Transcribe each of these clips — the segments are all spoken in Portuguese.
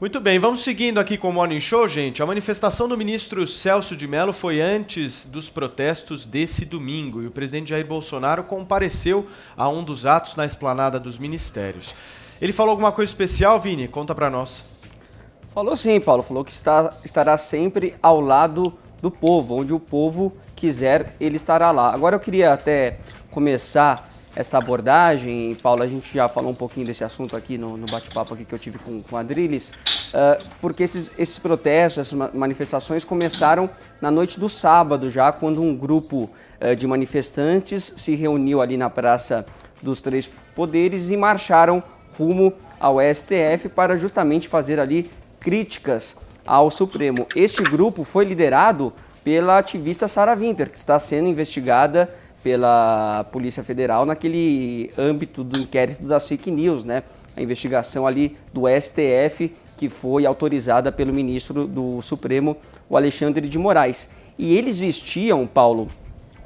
Muito bem, vamos seguindo aqui com o Morning Show, gente. A manifestação do ministro Celso de Mello foi antes dos protestos desse domingo e o presidente Jair Bolsonaro compareceu a um dos atos na esplanada dos ministérios. Ele falou alguma coisa especial, Vini? Conta pra nós. Falou sim, Paulo. Falou que estará sempre ao lado do povo. Onde o povo quiser, ele estará lá. Agora eu queria até começar essa abordagem, Paulo, a gente já falou um pouquinho desse assunto aqui no bate-papo aqui que eu tive com o Adriles, porque esses protestos, essas manifestações começaram na noite do sábado já, quando um grupo de manifestantes se reuniu ali na Praça dos Três Poderes e marcharam rumo ao STF para justamente fazer ali críticas ao Supremo. Este grupo foi liderado pela ativista Sarah Winter, que está sendo investigada pela Polícia Federal naquele âmbito do inquérito das fake news, né? A investigação ali do STF que foi autorizada pelo ministro do Supremo, o Alexandre de Moraes. E eles vestiam, Paulo,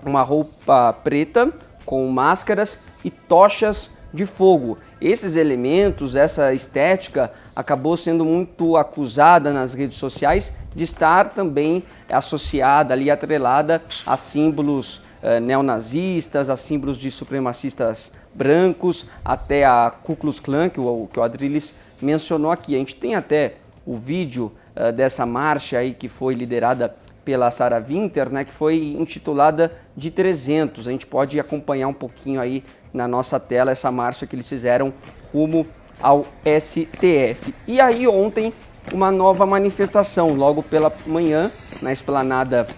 uma roupa preta com máscaras e tochas de fogo. Esses elementos, essa estética, acabou sendo muito acusada nas redes sociais de estar também associada ali, atrelada a símbolos neonazistas, a símbolos de supremacistas brancos, até a Ku Klux Klan, que o Adriles mencionou aqui. A gente tem até o vídeo dessa marcha aí que foi liderada pela Sarah Winter, né, que foi intitulada de 300. A gente pode acompanhar um pouquinho aí na nossa tela essa marcha que eles fizeram rumo ao STF. E aí ontem uma nova manifestação, logo pela manhã, na esplanada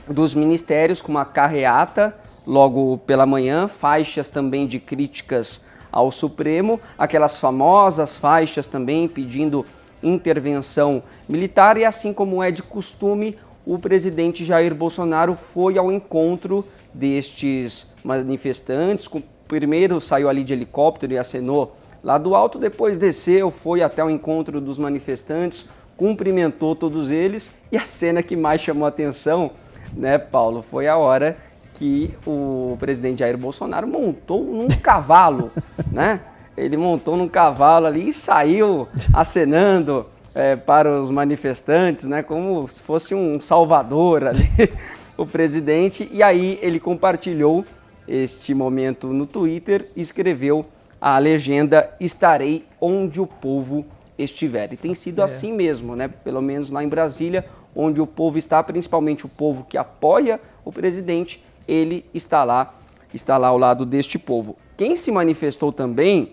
dos ministérios, com uma carreata, logo pela manhã, faixas também de críticas ao Supremo, aquelas famosas faixas também pedindo intervenção militar, e assim como é de costume, o presidente Jair Bolsonaro foi ao encontro destes manifestantes. Primeiro saiu ali de helicóptero e acenou lá do alto, depois desceu, foi até o encontro dos manifestantes, cumprimentou todos eles, e a cena que mais chamou a atenção, né, Paulo, foi a hora que o presidente Jair Bolsonaro montou num cavalo, né? Ele montou num cavalo ali e saiu acenando para os manifestantes, né, como se fosse um salvador ali, o presidente. E aí ele compartilhou este momento no Twitter e escreveu a legenda: "Estarei onde o povo estiver". E tem sido assim mesmo, né? Pelo menos lá em Brasília, onde o povo está, principalmente o povo que apoia o presidente, ele está lá ao lado deste povo. Quem se manifestou também,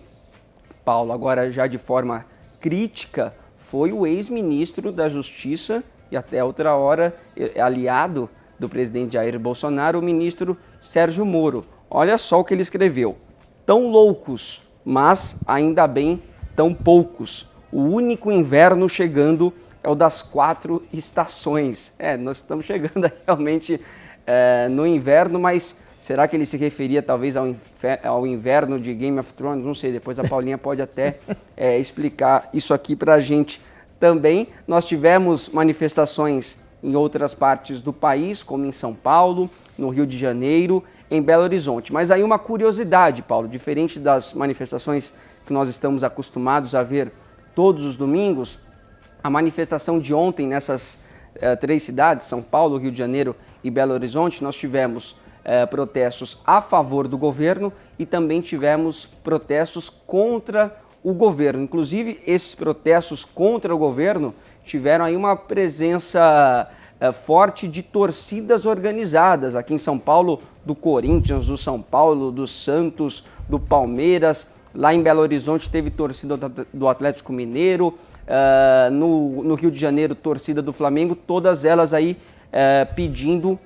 Paulo, agora já de forma crítica, foi o ex-ministro da Justiça e até outra hora aliado do presidente Jair Bolsonaro, o ministro Sérgio Moro. Olha só o que ele escreveu: "Tão loucos, mas ainda bem tão poucos. O único inverno chegando é o das 4 estações". Nós estamos chegando realmente no inverno, mas será que ele se referia talvez ao inverno de Game of Thrones? Não sei, depois a Paulinha pode até explicar isso aqui para a gente também. Nós tivemos manifestações em outras partes do país, como em São Paulo, no Rio de Janeiro, em Belo Horizonte. Mas aí uma curiosidade, Paulo, diferente das manifestações que nós estamos acostumados a ver todos os domingos, a manifestação de ontem nessas 3 cidades, São Paulo, Rio de Janeiro e Belo Horizonte, nós tivemos protestos a favor do governo e também tivemos protestos contra o governo. Inclusive, esses protestos contra o governo tiveram aí uma presença forte de torcidas organizadas. Aqui em São Paulo, do Corinthians, do São Paulo, do Santos, do Palmeiras. Lá em Belo Horizonte teve torcida do Atlético Mineiro, no Rio de Janeiro torcida do Flamengo, todas elas aí pedindo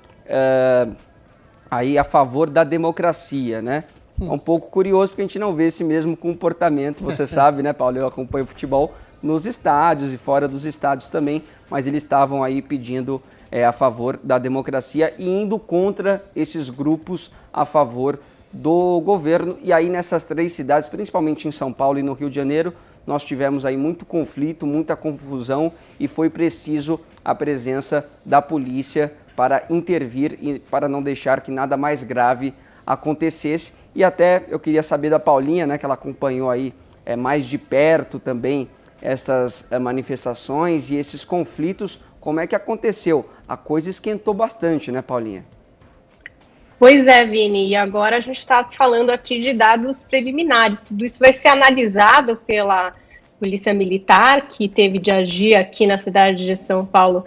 aí a favor da democracia, né? É um pouco curioso porque a gente não vê esse mesmo comportamento, você sabe, né, Paulo? Eu acompanho futebol nos estádios e fora dos estádios também, mas eles estavam aí pedindo a favor da democracia e indo contra esses grupos a favor do governo. E aí nessas 3 cidades, principalmente em São Paulo e no Rio de Janeiro, nós tivemos aí muito conflito, muita confusão e foi preciso a presença da polícia para intervir e para não deixar que nada mais grave acontecesse. E até eu queria saber da Paulinha, né, que ela acompanhou aí mais de perto também essas manifestações e esses conflitos, como é que aconteceu? A coisa esquentou bastante, né, Paulinha? Pois é, Vini, e agora a gente está falando aqui de dados preliminares. Tudo isso vai ser analisado pela Polícia Militar, que teve de agir aqui na cidade de São Paulo,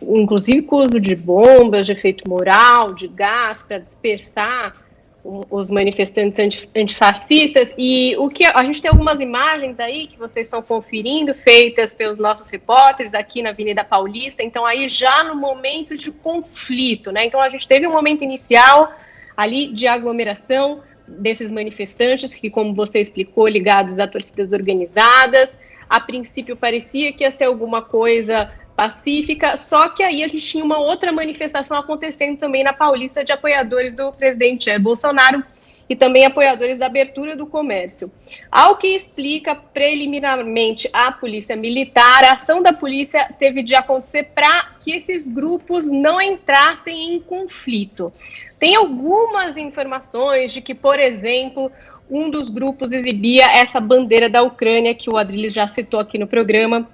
inclusive com o uso de bombas, de efeito moral, de gás, para dispersar os manifestantes antifascistas. E o que a gente tem algumas imagens aí que vocês estão conferindo, feitas pelos nossos repórteres aqui na Avenida Paulista. Então aí já no momento de conflito, né? Então a gente teve um momento inicial ali de aglomeração desses manifestantes que, como você explicou, ligados a torcidas organizadas. A princípio parecia que ia ser alguma coisa pacífica, só que aí a gente tinha uma outra manifestação acontecendo também na Paulista de apoiadores do presidente Jair Bolsonaro e também apoiadores da abertura do comércio. Ao que explica preliminarmente a Polícia Militar, a ação da polícia teve de acontecer para que esses grupos não entrassem em conflito. Tem algumas informações de que, por exemplo, um dos grupos exibia essa bandeira da Ucrânia, que o Adriles já citou aqui no programa,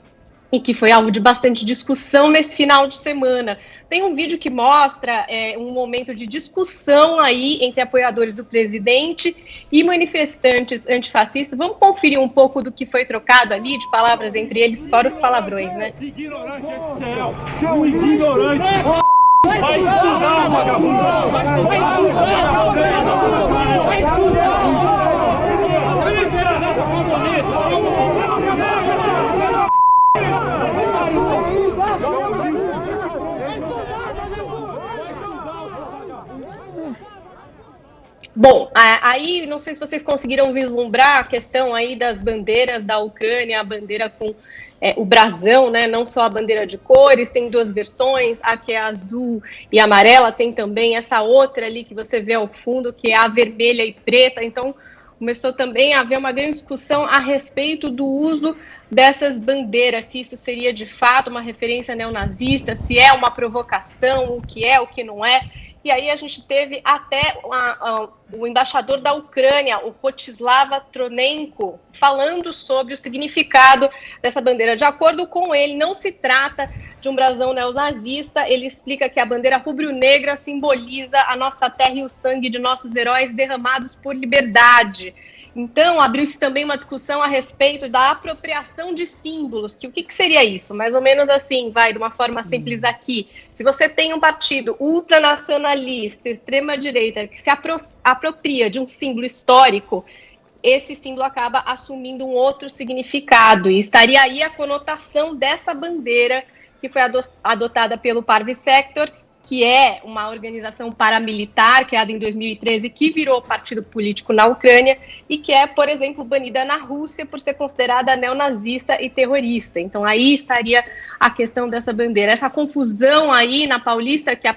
e que foi alvo de bastante discussão nesse final de semana. Tem um vídeo que mostra um momento de discussão aí entre apoiadores do presidente e manifestantes antifascistas. Vamos conferir um pouco do que foi trocado ali, de palavras entre eles, fora os palavrões, né? Ignorante é céu, seu ignorante! Vai estudar, vagabundo! Vai estudar! Vai estudar! Bom, aí não sei se vocês conseguiram vislumbrar a questão aí das bandeiras da Ucrânia, a bandeira com o brasão, né? Não só a bandeira de cores, tem duas versões, a que é azul e amarela, tem também essa outra ali que você vê ao fundo, que é a vermelha e preta. Então, começou também a haver uma grande discussão a respeito do uso dessas bandeiras, se isso seria de fato uma referência neonazista, se é uma provocação, o que não é. E aí a gente teve até o embaixador da Ucrânia, o Rostislava Tronenko, falando sobre o significado dessa bandeira. De acordo com ele, não se trata de um brasão neonazista. Ele explica que a bandeira rubro-negra simboliza a nossa terra e o sangue de nossos heróis derramados por liberdade. Então, abriu-se também uma discussão a respeito da apropriação de símbolos, que o que seria isso? Mais ou menos assim, de uma forma simples aqui. Se você tem um partido ultranacionalista, extrema-direita, que se apropria de um símbolo histórico, esse símbolo acaba assumindo um outro significado, e estaria aí a conotação dessa bandeira que foi adotada pelo Parvy Sector, que é uma organização paramilitar criada em 2013, que virou partido político na Ucrânia e que é, por exemplo, banida na Rússia por ser considerada neonazista e terrorista. Então aí estaria a questão dessa bandeira. Essa confusão aí na Paulista, que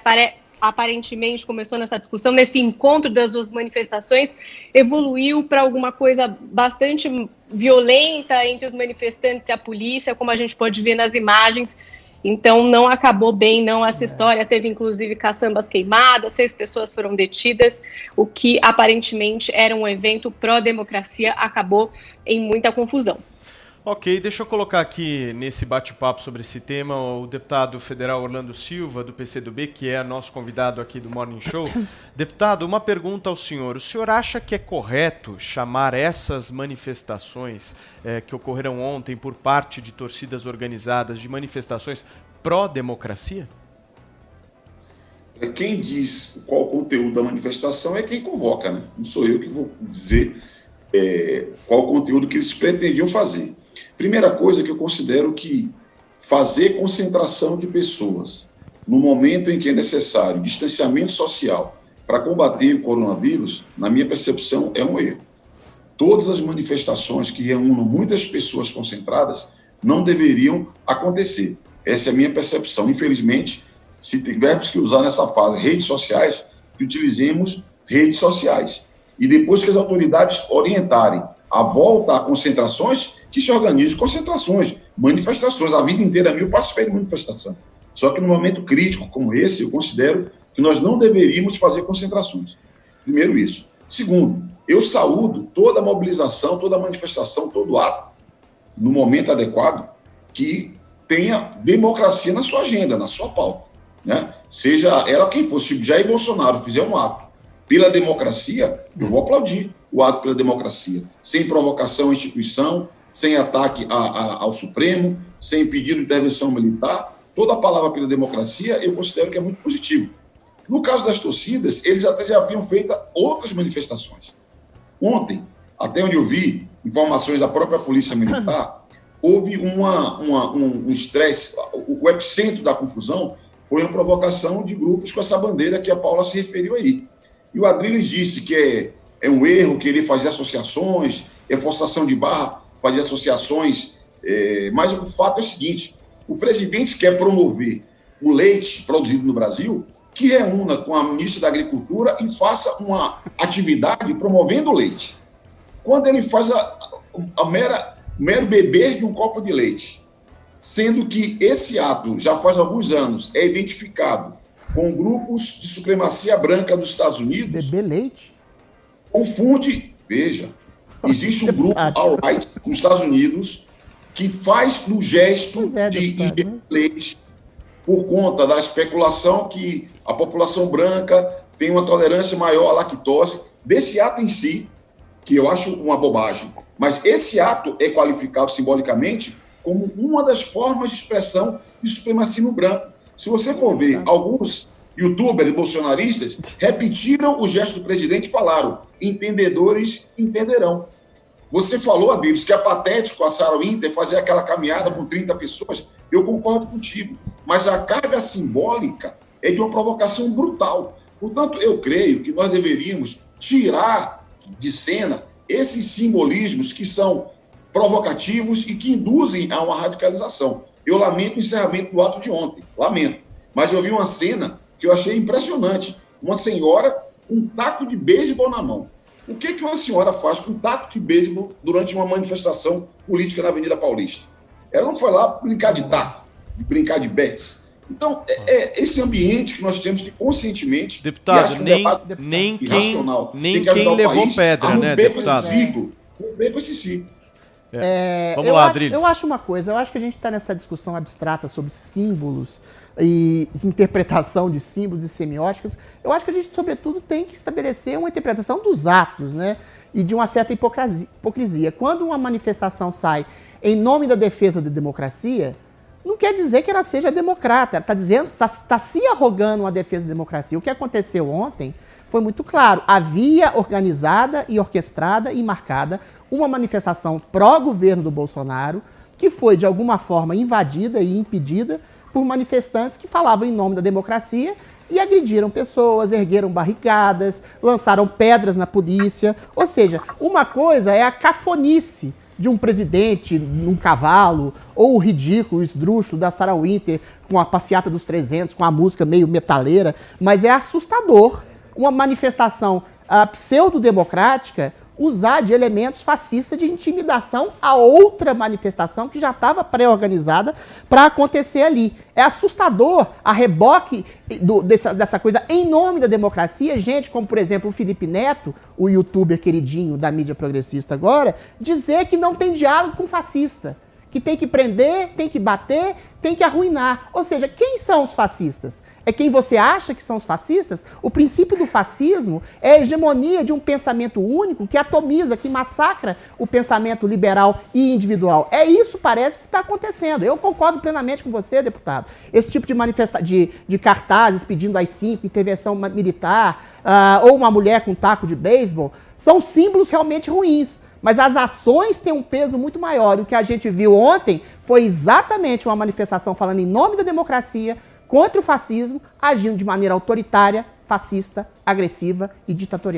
aparentemente começou nessa discussão, nesse encontro das duas manifestações, evoluiu para alguma coisa bastante violenta entre os manifestantes e a polícia, como a gente pode ver nas imagens. Então, não acabou bem, não, essa história. Teve, inclusive, caçambas queimadas, 6 pessoas foram detidas, o que, aparentemente, era um evento pró-democracia, acabou em muita confusão. Ok, deixa eu colocar aqui nesse bate-papo sobre esse tema o deputado federal Orlando Silva, do PCdoB, que é nosso convidado aqui do Morning Show. Deputado, uma pergunta ao senhor. O senhor acha que é correto chamar essas manifestações que ocorreram ontem por parte de torcidas organizadas de manifestações pró-democracia? Quem diz qual o conteúdo da manifestação é quem convoca, né? Não sou eu que vou dizer qual o conteúdo que eles pretendiam fazer. Primeira coisa que eu considero que fazer concentração de pessoas no momento em que é necessário distanciamento social para combater o coronavírus, na minha percepção, é um erro. Todas as manifestações que reúnam muitas pessoas concentradas não deveriam acontecer. Essa é a minha percepção. Infelizmente, se tivermos que usar nessa fase redes sociais, que utilizemos redes sociais. E depois que as autoridades orientarem a volta a concentrações, que se organizem concentrações, manifestações. A vida inteira eu participei de manifestação. Só que no momento crítico como esse, eu considero que nós não deveríamos fazer concentrações. Primeiro isso. Segundo, eu saúdo toda a mobilização, toda a manifestação, todo ato no momento adequado, que tenha democracia na sua agenda, na sua pauta, né? Seja ela quem for, se Jair Bolsonaro fizer um ato pela democracia, eu vou aplaudir o ato pela democracia, sem provocação à instituição, sem ataque ao Supremo, sem pedido de intervenção militar. Toda a palavra pela democracia eu considero que é muito positivo. No caso das torcidas, eles até já haviam feito outras manifestações. Ontem, até onde eu vi informações da própria Polícia Militar, houve um estresse. O epicentro da confusão foi uma provocação de grupos com essa bandeira que a Paula se referiu aí. E o Adriles disse que é um erro querer fazer associações, é forçação de barra fazer associações, mas o fato é o seguinte: o presidente quer promover o leite produzido no Brasil, que reúna com a ministra da Agricultura e faça uma atividade promovendo o leite. Quando ele faz mero beber de um copo de leite, sendo que esse ato, já faz alguns anos, é identificado com grupos de supremacia branca dos Estados Unidos. Beber leite? Confunde, veja, existe um grupo alt-right nos Estados Unidos que faz no gesto de ingerir leite por conta da especulação que a população branca tem uma tolerância maior à lactose. Desse ato em si, que eu acho uma bobagem, mas esse ato é qualificado simbolicamente como uma das formas de expressão de supremacismo branco. Se você for ver, alguns youtubers bolsonaristas repetiram o gesto do presidente e falaram: entendedores entenderão. Você falou, Adriles, que é patético a Sarah Winter fazer aquela caminhada com 30 pessoas. Eu concordo contigo, mas a carga simbólica é de uma provocação brutal. Portanto, eu creio que nós deveríamos tirar de cena esses simbolismos que são provocativos e que induzem a uma radicalização. Eu lamento o encerramento do ato de ontem, lamento. Mas eu vi uma cena que eu achei impressionante. Uma senhora com um taco de beisebol na mão. O que uma senhora faz com um taco de beisebol durante uma manifestação política na Avenida Paulista? Ela não foi lá brincar de taco, brincar de bets. Então, esse ambiente que nós temos que conscientemente... Deputado, nem quem levou pedra, né, deputado? Romper com esse ciclo. Vamos lá, Adriles. Eu acho uma coisa, eu acho que a gente está nessa discussão abstrata sobre símbolos e interpretação de símbolos e semióticas. Eu acho que a gente, sobretudo, tem que estabelecer uma interpretação dos atos, né? E de uma certa hipocrisia. Quando uma manifestação sai em nome da defesa da democracia, não quer dizer que ela seja democrata. Ela está se arrogando uma defesa da democracia. O que aconteceu ontem foi muito claro. Havia organizada e orquestrada e marcada uma manifestação pró-governo do Bolsonaro, que foi, de alguma forma, invadida e impedida por manifestantes que falavam em nome da democracia e agrediram pessoas, ergueram barricadas, lançaram pedras na polícia. Ou seja, uma coisa é a cafonice de um presidente num cavalo, ou o ridículo, o esdrúxulo da Sarah Winter com a passeata dos 300, com a música meio metaleira, mas é assustador uma manifestação pseudo-democrática usar de elementos fascistas de intimidação a outra manifestação que já estava pré-organizada para acontecer ali. É assustador a reboque dessa coisa em nome da democracia, gente como, por exemplo, o Felipe Neto, o youtuber queridinho da mídia progressista agora, dizer que não tem diálogo com fascista, que tem que prender, tem que bater, tem que arruinar. Ou seja, quem são os fascistas? É quem você acha que são os fascistas? O princípio do fascismo é a hegemonia de um pensamento único que atomiza, que massacra o pensamento liberal e individual. É isso, parece, que está acontecendo. Eu concordo plenamente com você, deputado. Esse tipo de cartazes pedindo AI-5, intervenção militar, ou uma mulher com taco de beisebol, são símbolos realmente ruins. Mas as ações têm um peso muito maior. E o que a gente viu ontem foi exatamente uma manifestação falando em nome da democracia, contra o fascismo, agindo de maneira autoritária, fascista, agressiva e ditatorial.